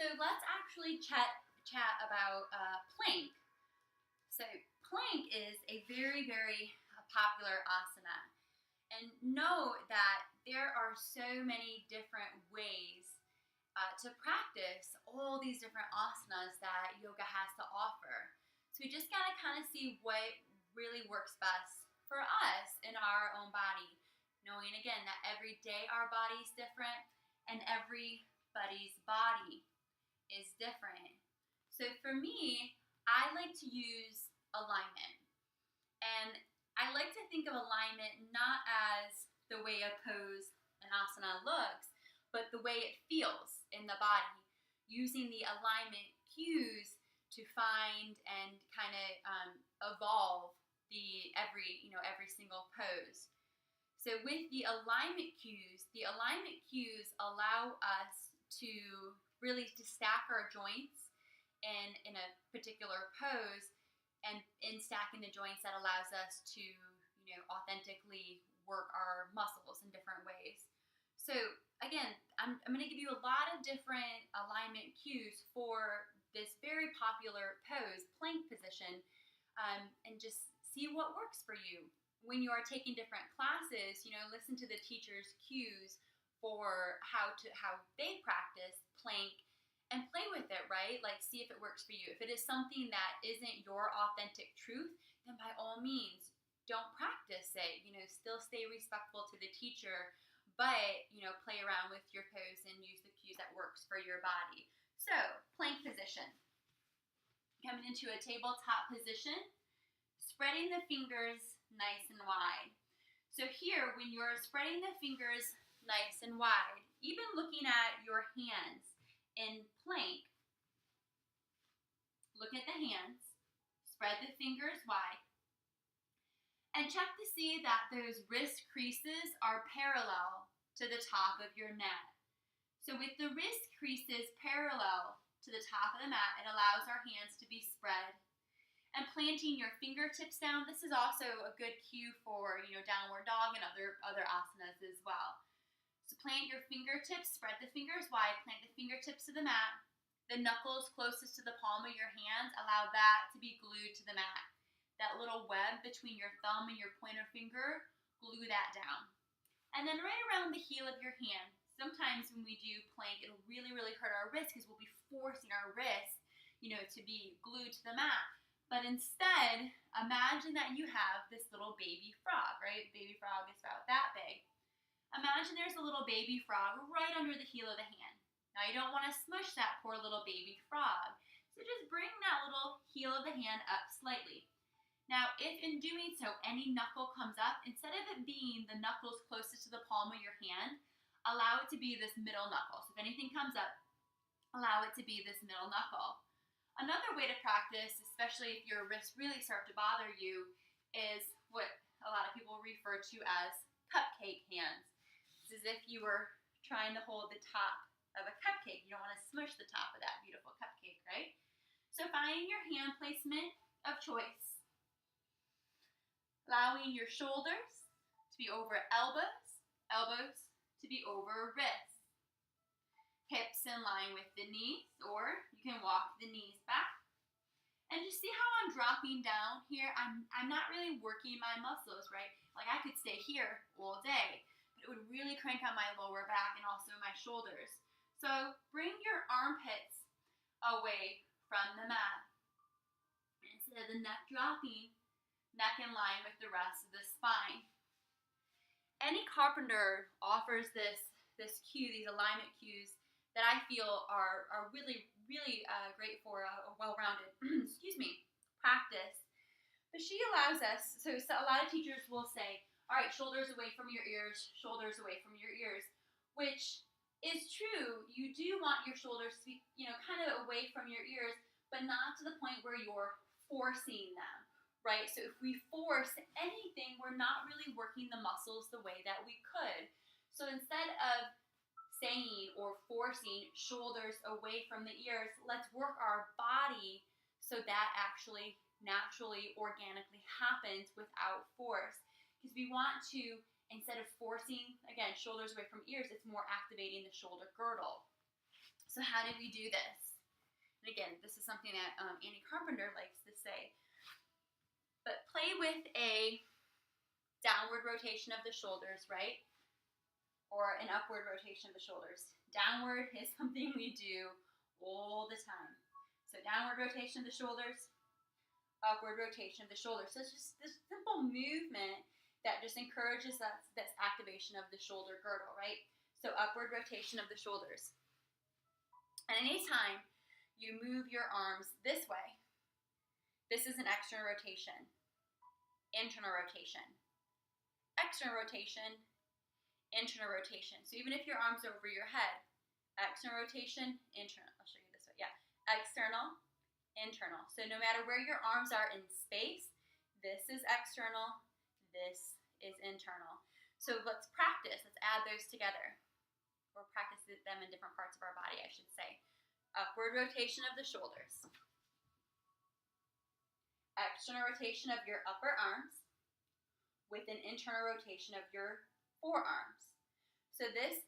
So let's actually chat about plank. So plank is a very, very popular asana. And know that there are so many different ways to practice all these different asanas that yoga has to offer. So we just gotta kind of see what really works best for us in our own body. Knowing again that every day our body's different and everybody's body is different. So for me, I like to use alignment. And I like to think of alignment not as the way a pose, an asana looks, but the way it feels in the body, using the alignment cues to find and kind of evolve every single pose. So with the alignment cues allow us to really to stack our joints in a particular pose, and in stacking the joints that allows us to authentically work our muscles in different ways. So again, I'm going to give you a lot of different alignment cues for this very popular pose, plank position, and just see what works for you. When you are taking different classes, listen to the teacher's cues for how they practice plank and play with it, right? Like, see if it works for you. If it is something that isn't your authentic truth, then by all means, don't practice it. Still stay respectful to the teacher, but, play around with your pose and use the cues that works for your body. So, plank position. Coming into a tabletop position, spreading the fingers nice and wide. So here, when you're spreading the fingers nice and wide, even looking at your hands in plank, look at the hands, spread the fingers wide, and check to see that those wrist creases are parallel to the top of your mat. So with the wrist creases parallel to the top of the mat, it allows our hands to be spread. And planting your fingertips down, this is also a good cue for downward dog and other asanas as well. So plant your fingertips, spread the fingers wide, plant the fingertips to the mat. The knuckles closest to the palm of your hands, allow that to be glued to the mat. That little web between your thumb and your pointer finger, glue that down. And then right around the heel of your hand, sometimes when we do plank, it'll really, really hurt our wrist because we'll be forcing our wrist, to be glued to the mat. But instead, imagine that you have this little baby frog, right? Baby frog is about that big. Imagine there's a little baby frog right under the heel of the hand. Now you don't want to smush that poor little baby frog. So just bring that little heel of the hand up slightly. Now if in doing so any knuckle comes up, instead of it being the knuckles closest to the palm of your hand, allow it to be this middle knuckle. So if anything comes up, allow it to be this middle knuckle. Another way to practice, especially if your wrists really start to bother you, is what a lot of people refer to as cupcake hands. It's as if you were trying to hold the top of a cupcake. You don't want to smush the top of that beautiful cupcake, right? So find your hand placement of choice. Allowing your shoulders to be over elbows, elbows to be over wrists. Hips in line with the knees, or you can walk the knees back. And just see how I'm dropping down here. I'm not really working my muscles, right? Like I could stay here all day, but it would really crank on my lower back and also my shoulders. So bring your armpits away from the mat. Instead of the neck dropping, neck in line with the rest of the spine. Any carpenter offers this cue, these alignment cues, that I feel are really, really great for a well-rounded practice. But she allows us, so a lot of teachers will say, all right, shoulders away from your ears, shoulders away from your ears, which is true. You do want your shoulders to be, kind of away from your ears, but not to the point where you're forcing them, right? So if we force anything, we're not really working the muscles the way that we could. So instead of saying or forcing shoulders away from the ears, let's work our body so that actually naturally, organically happens without force. Because we want to, instead of forcing, again, shoulders away from ears, it's more activating the shoulder girdle. So how did we do this? And again, this is something that Annie Carpenter likes to say. But play with a downward rotation of the shoulders, right? Or an upward rotation of the shoulders. Downward is something we do all the time. So downward rotation of the shoulders, upward rotation of the shoulders. So it's just this simple movement that just encourages this activation of the shoulder girdle, right? So upward rotation of the shoulders. And anytime you move your arms this way, this is an external rotation, internal rotation, external rotation, internal rotation. So even if your arms are over your head, external rotation, internal. I'll show you this way. Yeah, external, internal. So no matter where your arms are in space, this is external, this is internal. So let's practice. Let's add those together. Or practice them in different parts of our body, I should say. Upward rotation of the shoulders. External rotation of your upper arms with an internal rotation of your forearms. So these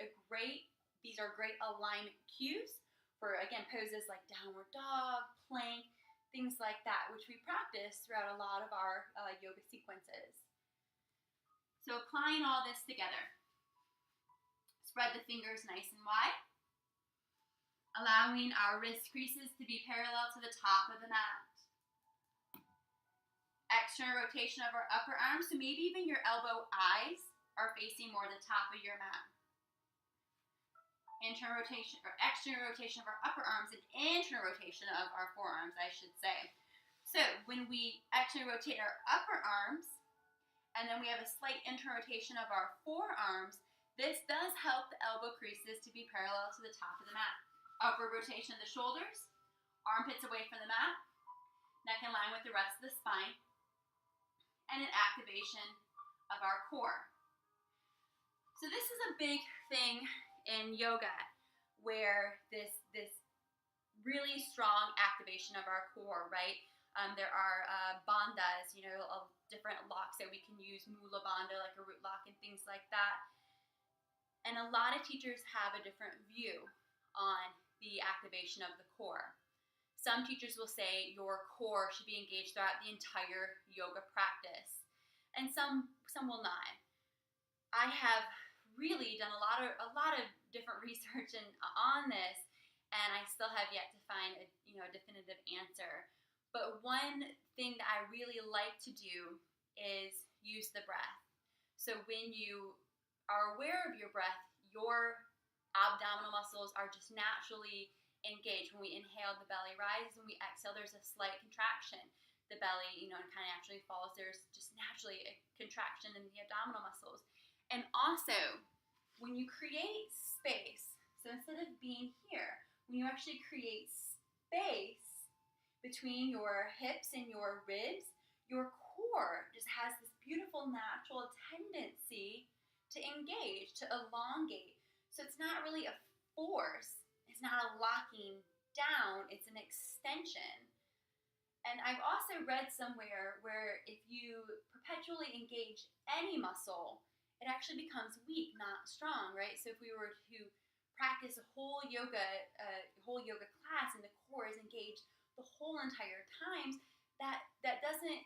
are great alignment cues for, again, poses like downward dog, plank, things like that, which we practice throughout a lot of our yoga sequences. So applying all this together. Spread the fingers nice and wide, allowing our wrist creases to be parallel to the top of the mat. External rotation of our upper arms, so maybe even your elbow eyes are facing more the top of your mat. Internal rotation or external rotation of our upper arms and internal rotation of our forearms, I should say. So when we externally rotate our upper arms, and then we have a slight internal rotation of our forearms, this does help the elbow creases to be parallel to the top of the mat. Upward rotation of the shoulders, armpits away from the mat, neck in line with the rest of the spine, and an activation of our core. So this is a big thing in yoga, where this really strong activation of our core, right? There are bandhas, of different locks that we can use, mula bandha, like a root lock and things like that. And a lot of teachers have a different view on the activation of the core. Some teachers will say your core should be engaged throughout the entire yoga practice, and some will not. I have really done a lot of different research on this, and I still have yet to find a definitive answer. But one thing that I really like to do is use the breath. So when you are aware of your breath, your abdominal muscles are just naturally engaged. When we inhale, the belly rises. When we exhale, there's a slight contraction. The belly, kind of naturally falls. There's just naturally a contraction in the abdominal muscles. And also, when you create space, so instead of being here, when you actually create space between your hips and your ribs, your core just has this beautiful natural tendency to engage, to elongate. So it's not really a force, it's not a locking down, it's an extension. And I've also read somewhere where if you perpetually engage any muscle, it actually becomes weak, not strong, right? So if we were to practice a whole yoga class and the core is engaged the whole entire time, that doesn't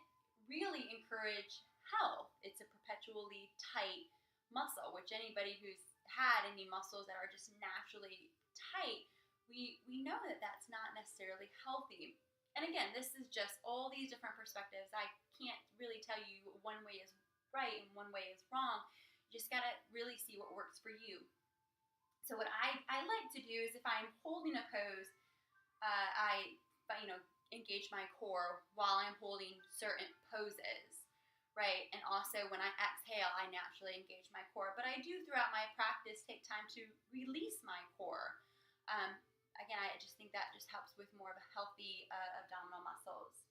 really encourage health. It's a perpetually tight muscle, which anybody who's had any muscles that are just naturally tight, we know that that's not necessarily healthy. And again, this is just all these different perspectives. I can't really tell you one way is right and one way is wrong. You just gotta really see what works for you. So what I like to do is if I'm holding a pose, I engage my core while I'm holding certain poses, right? And also when I exhale, I naturally engage my core. But I do throughout my practice take time to release my core. Again, I just think that just helps with more of a healthy abdominal muscles.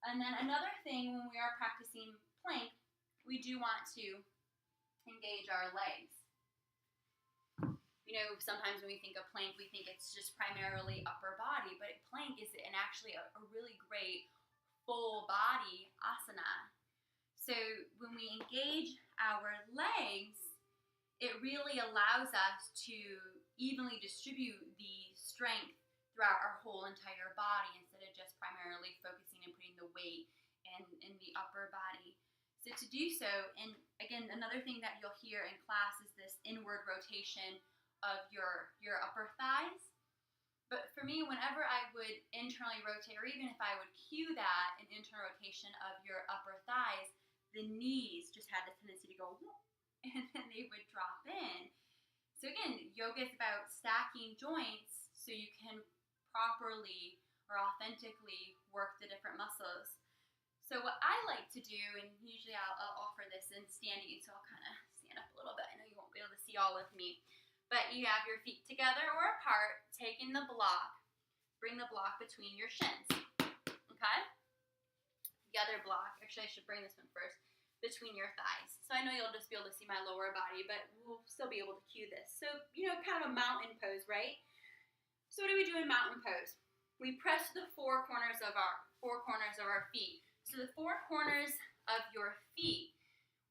And then another thing when we are practicing plank, we do want to engage our legs. Sometimes when we think of plank, we think it's just primarily upper body, but plank is actually a really great full body asana. So when we engage our legs, it really allows us to evenly distribute the strength throughout our whole entire body instead of just primarily focusing and putting the weight in the upper body. So to do so, and again, another thing that you'll hear in class is this inward rotation of your upper thighs. But for me, whenever I would internally rotate, or even if I would cue that, an internal rotation of your upper thighs, the knees just had this tendency to go whoop, and then they would drop in. So again, yoga is about stacking joints so you can properly or authentically work the different muscles. So what I like to do, and usually I'll offer this in standing, so I'll kind of stand up a little bit. I know you won't be able to see all of me. But you have your feet together or apart, taking the block. Bring the block between your shins. Okay? The other block, actually I should bring this one first, between your thighs. So I know you'll just be able to see my lower body, but we'll still be able to cue this. So, kind of a mountain pose, right? So what do we do in mountain pose? We press the four corners of our feet. So the four corners of your feet,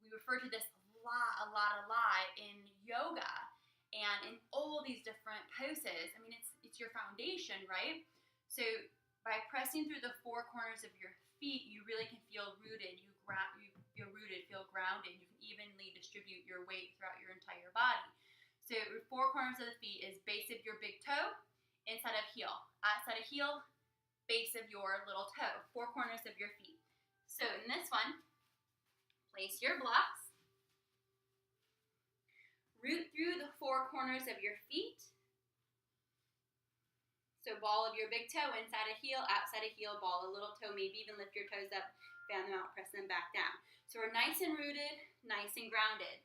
we refer to this a lot in yoga and in all these different poses. I mean, it's your foundation, right? So by pressing through the four corners of your feet, you really can feel rooted. You feel rooted, feel grounded. You can evenly distribute your weight throughout your entire body. So your four corners of the feet is base of your big toe, inside of heel. Outside of heel, base of your little toe. Four corners of your feet. So in this one, place your blocks. Root through the four corners of your feet. So ball of your big toe, inside a heel, outside a heel, ball a little toe, maybe even lift your toes up, fan them out, press them back down. So we're nice and rooted, nice and grounded.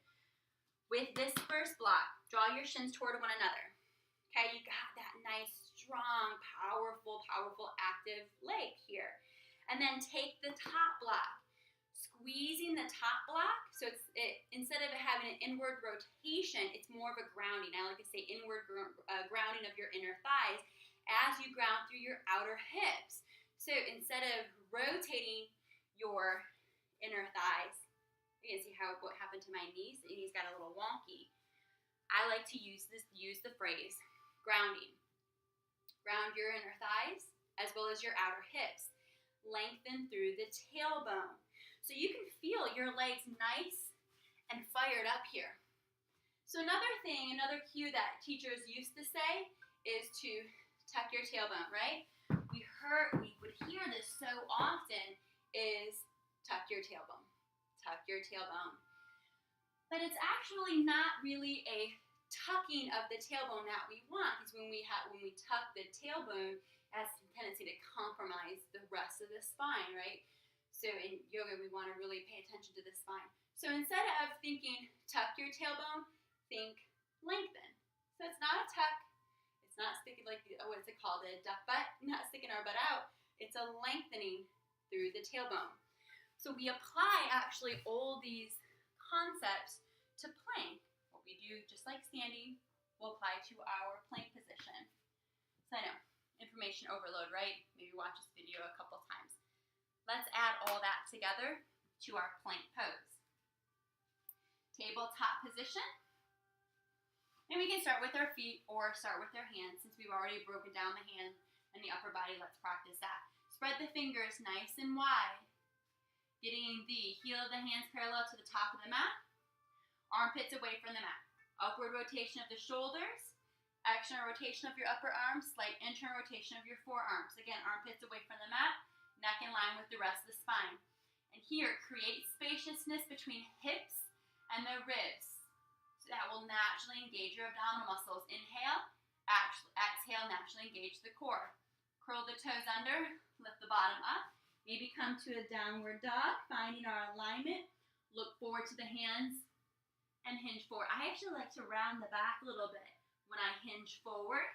With this first block, draw your shins toward one another. Okay, you got that nice, strong, powerful, active leg here. And then take the top block, squeezing the top block. So instead of having an inward rotation, it's more of a grounding. I like to say inward grounding of your inner thighs as you ground through your outer hips. So instead of rotating your inner thighs, you can see what happened to my knees. The knees got a little wonky. I like to use the phrase grounding. Ground your inner thighs as well as your outer hips. Lengthen through the tailbone. So you can feel your legs nice and fired up here. So another cue that teachers used to say is to tuck your tailbone, right? We would hear this so often is tuck your tailbone. Tuck your tailbone. But it's actually not really a tucking of the tailbone that we want, because when we tuck the tailbone, it has a tendency to compromise the rest of the spine, right? So in yoga, we want to really pay attention to the spine. So instead of thinking tuck your tailbone, think lengthen. So it's not a tuck. It's not sticking like, what's it called, a duck butt? Not sticking our butt out. It's a lengthening through the tailbone. So we apply actually all these concepts to plank. What we do, just like standing, we'll apply to our plank position. So I know, information overload, right? Maybe watch this video a couple times. Let's add all that together to our plank pose. Tabletop position. And we can start with our feet or start with our hands. Since we've already broken down the hand and the upper body, let's practice that. Spread the fingers nice and wide. Getting the heel of the hands parallel to the top of the mat. Armpits away from the mat. Upward rotation of the shoulders. External rotation of your upper arms. Slight internal rotation of your forearms. Again, armpits away from the mat. Neck in line with the rest of the spine. And here, create spaciousness between hips and the ribs. So that will naturally engage your abdominal muscles. Inhale, exhale, naturally engage the core. Curl the toes under, lift the bottom up. Maybe come to a downward dog, finding our alignment. Look forward to the hands and hinge forward. I actually like to round the back a little bit. When I hinge forward,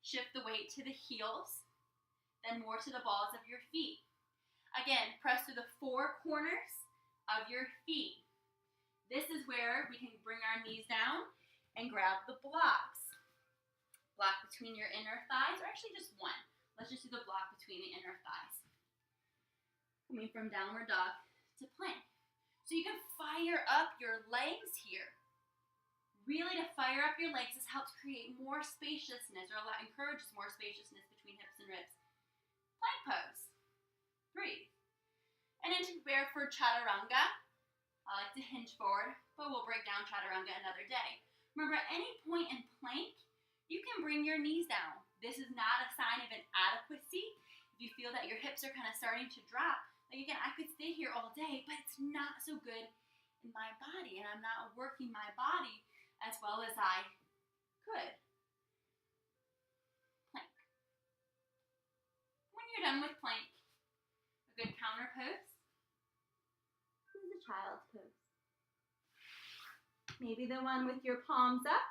shift the weight to the heels, then more to the balls of your feet. Again, press through the four corners of your feet. This is where we can bring our knees down and grab the blocks. Block between your inner thighs, or actually just one. Let's just do the block between the inner thighs. Coming from downward dog to plank. So you can fire up your legs here. really to fire up your legs. This helps create more spaciousness, or encourages more spaciousness between hips and ribs. Plank pose. Breathe. And then to prepare for Chaturanga, I like to hinge forward, but we'll break down Chaturanga another day. Remember, at any point in plank, you can bring your knees down. This is not a sign of inadequacy. If you feel that your hips are kind of starting to drop, like again, I could stay here all day, but it's not so good in my body, and I'm not working my body as well as I could. Plank. When you're done with plank, a good counter pose is a child's pose. Maybe the one with your palms up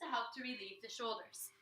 to help to relieve the shoulders.